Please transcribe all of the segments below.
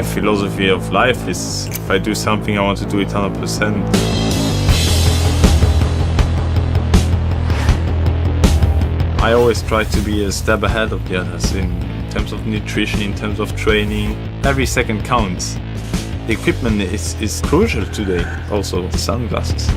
My philosophy of life is, if I do something, I want to do it 100%. I always try to be a step ahead of the others in terms of nutrition, in terms of training. Every second counts. The equipment is crucial today, also the sunglasses.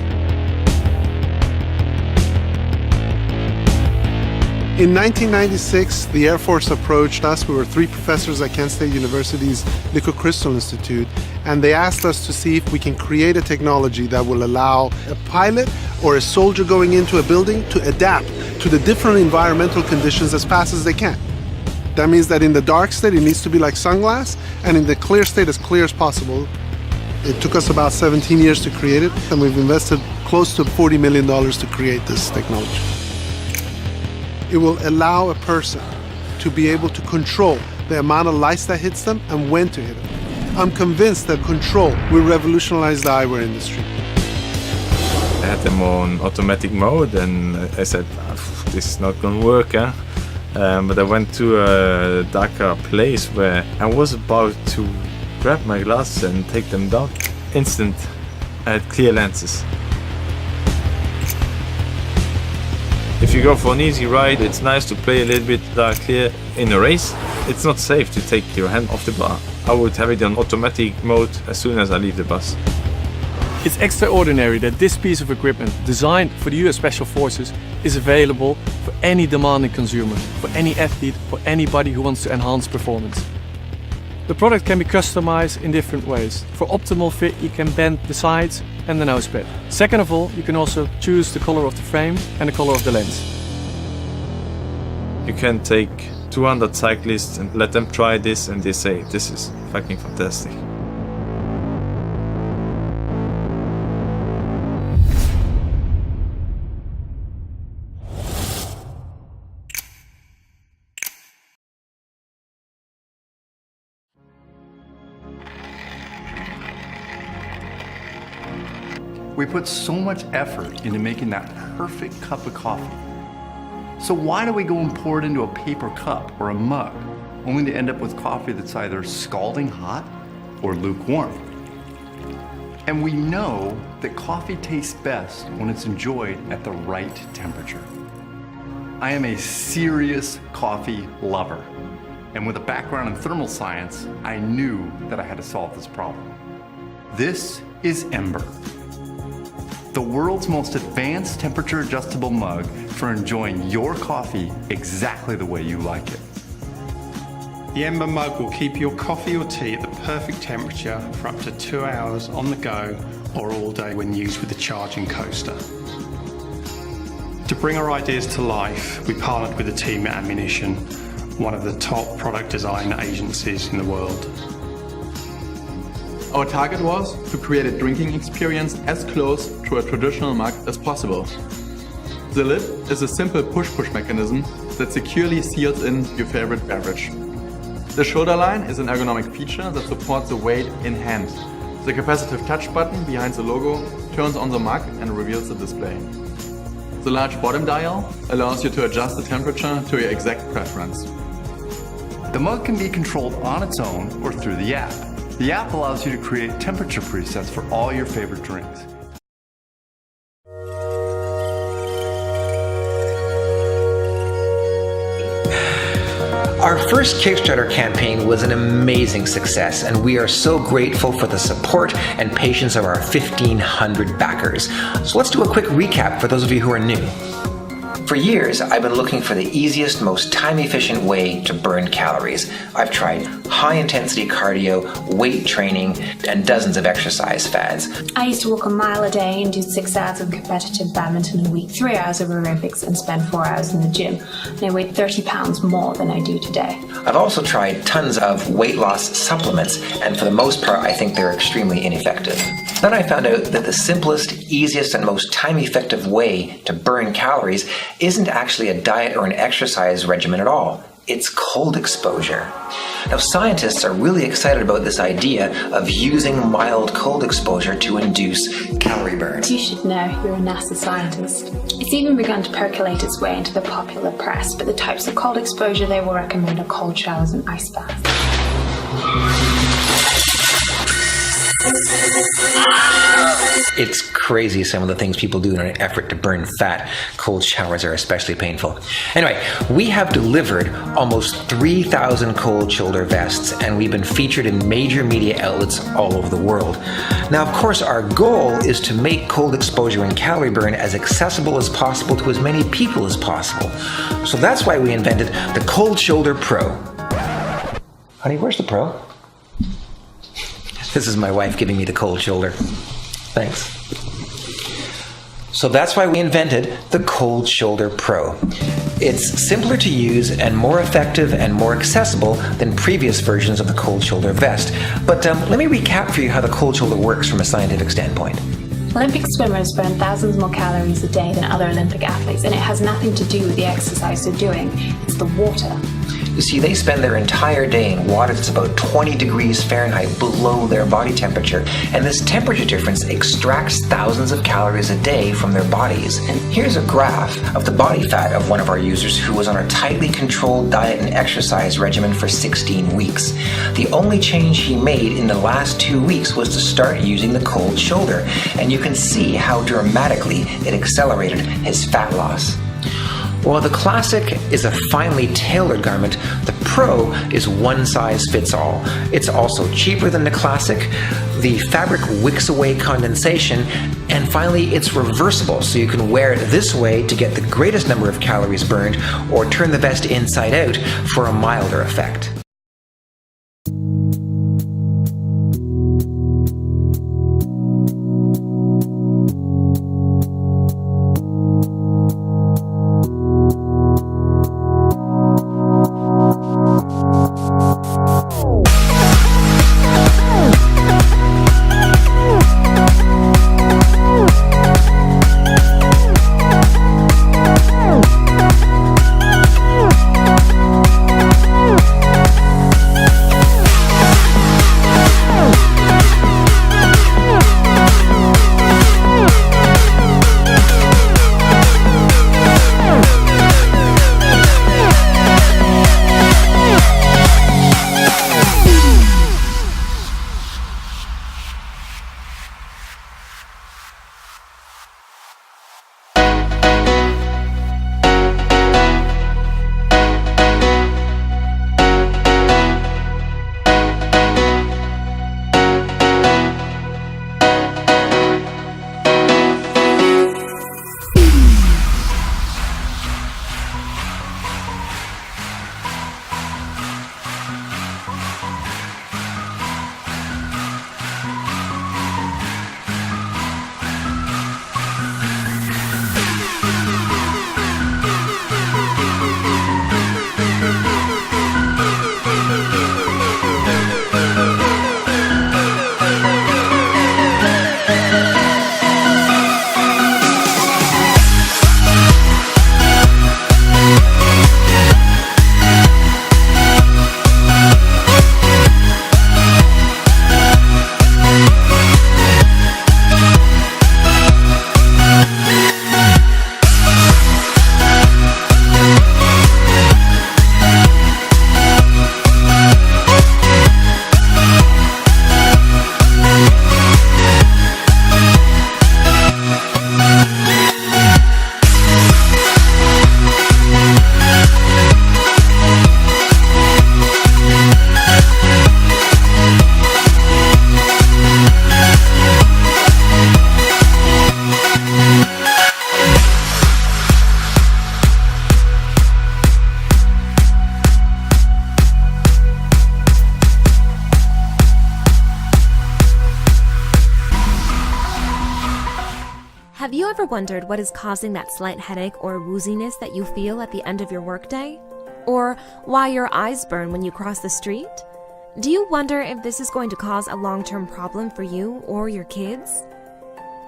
In 1996, the Air Force approached us. We were 3 professors at Kent State University's Liquid Crystal Institute, and they asked us to see if we can create a technology that will allow a pilot or a soldier going into a building to adapt to the different environmental conditions as fast as they can. That means that in the dark state, it needs to be like sunglass, and in the clear state, as clear as possible. It took us about 17 years to create it, and we've invested close to $40 million to create this technology. It will allow a person to be able to control the amount of lights that hits them and when to hit them. I'm convinced that control will revolutionize the eyewear industry. I had them on automatic mode and I said, this is not going to work. But I went to a darker place where I was about to grab my glasses and take them down. Instant, I had clear lenses. If you go for an easy ride, it's nice to play a little bit dark clear. In a race, it's not safe to take your hand off the bar. I would have it on automatic mode as soon as I leave the bus. It's extraordinary that this piece of equipment, designed for the US Special Forces, is available for any demanding consumer, for any athlete, for anybody who wants to enhance performance. The product can be customized in different ways. For optimal fit, you can bend the sides and the nose pad. Second of all, you can also choose the color of the frame and the color of the lens. You can take 200 cyclists and let them try this and they say, this is fucking fantastic. We put so much effort into making that perfect cup of coffee. So why do we go and pour it into a paper cup or a mug, only to end up with coffee that's either scalding hot or lukewarm? And we know that coffee tastes best when it's enjoyed at the right temperature. I am a serious coffee lover. And with a background in thermal science, I knew that I had to solve this problem. This is Ember, the world's most advanced temperature adjustable mug for enjoying your coffee exactly the way you like it. The Ember mug will keep your coffee or tea at the perfect temperature for up to 2 hours on the go or all day when used with the charging coaster. To bring our ideas to life, we partnered with the team at Ammunition, one of the top product design agencies in the world. Our target was to create a drinking experience as close to a traditional mug as possible. The lid is a simple push-push mechanism that securely seals in your favorite beverage. The shoulder line is an ergonomic feature that supports the weight in hand. The capacitive touch button behind the logo turns on the mug and reveals the display. The large bottom dial allows you to adjust the temperature to your exact preference. The mug can be controlled on its own or through the app. The app allows you to create temperature presets for all your favorite drinks. Our first Kickstarter campaign was an amazing success, and we are so grateful for the support and patience of our 1,500 backers. So let's do a quick recap for those of you who are new. For years, I've been looking for the easiest, most time-efficient way to burn calories. I've tried high-intensity cardio, weight training, and dozens of exercise fads. I used to walk a mile a day and do 6 hours of competitive badminton a week, 3 hours of aerobics, and spend 4 hours in the gym. And I weighed 30 pounds more than I do today. I've also tried tons of weight loss supplements, and for the most part, I think they're extremely ineffective. Then I found out that the simplest, easiest, and most time-effective way to burn calories isn't actually a diet or an exercise regimen at all. It's cold exposure. Now, scientists are really excited about this idea of using mild cold exposure to induce calorie burn. You should know you're a NASA scientist. It's even begun to percolate its way into the popular press, but the types of cold exposure they will recommend are cold showers and ice baths. It's crazy some of the things people do in an effort to burn fat. Cold showers are especially painful. Anyway, we have delivered almost 3,000 cold shoulder vests, and we've been featured in major media outlets all over the world. Now, of course, our goal is to make cold exposure and calorie burn as accessible as possible to as many people as possible. So that's why we invented the Cold Shoulder Pro. Honey, where's the Pro? This is my wife giving me the cold shoulder. Thanks. So that's why we invented the Cold Shoulder Pro. It's simpler to use and more effective and more accessible than previous versions of the Cold Shoulder vest. But let me recap for you how the Cold Shoulder works from a scientific standpoint. Olympic swimmers burn thousands more calories a day than other Olympic athletes, and it has nothing to do with the exercise they're doing. It's the water. You see, they spend their entire day in water that's about 20 degrees Fahrenheit below their body temperature, and this temperature difference extracts thousands of calories a day from their bodies. And here's a graph of the body fat of one of our users who was on a tightly controlled diet and exercise regimen for 16 weeks. The only change he made in the last 2 weeks was to start using the cold shoulder, and you can see how dramatically it accelerated his fat loss. While the Classic is a finely tailored garment, the Pro is one size fits all. It's also cheaper than the Classic, the fabric wicks away condensation, and finally it's reversible, so you can wear it this way to get the greatest number of calories burned, or turn the vest inside out for a milder effect. Have you ever wondered what is causing that slight headache or wooziness that you feel at the end of your workday? Or why your eyes burn when you cross the street? Do you wonder if this is going to cause a long-term problem for you or your kids?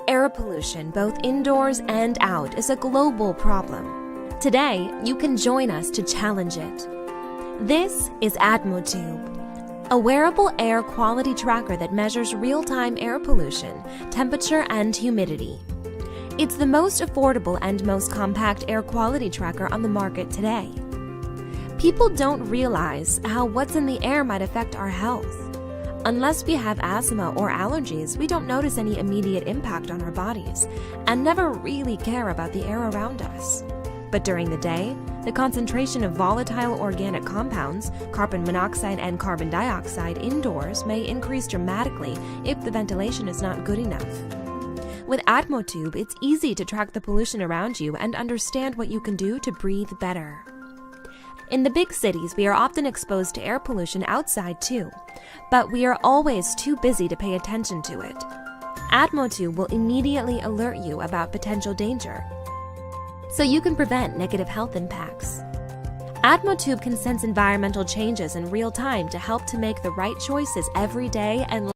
Air pollution, both indoors and out, is a global problem. Today, you can join us to challenge it. This is AtmoTube, a wearable air quality tracker that measures real-time air pollution, temperature, and humidity. It's the most affordable and most compact air quality tracker on the market today. People don't realize how what's in the air might affect our health. Unless we have asthma or allergies, we don't notice any immediate impact on our bodies and never really care about the air around us. But during the day, the concentration of volatile organic compounds, carbon monoxide and carbon dioxide indoors may increase dramatically if the ventilation is not good enough. With AtmoTube, it's easy to track the pollution around you and understand what you can do to breathe better. In the big cities, we are often exposed to air pollution outside too, but we are always too busy to pay attention to it. AtmoTube will immediately alert you about potential danger, so you can prevent negative health impacts. AtmoTube can sense environmental changes in real time to help to make the right choices every day and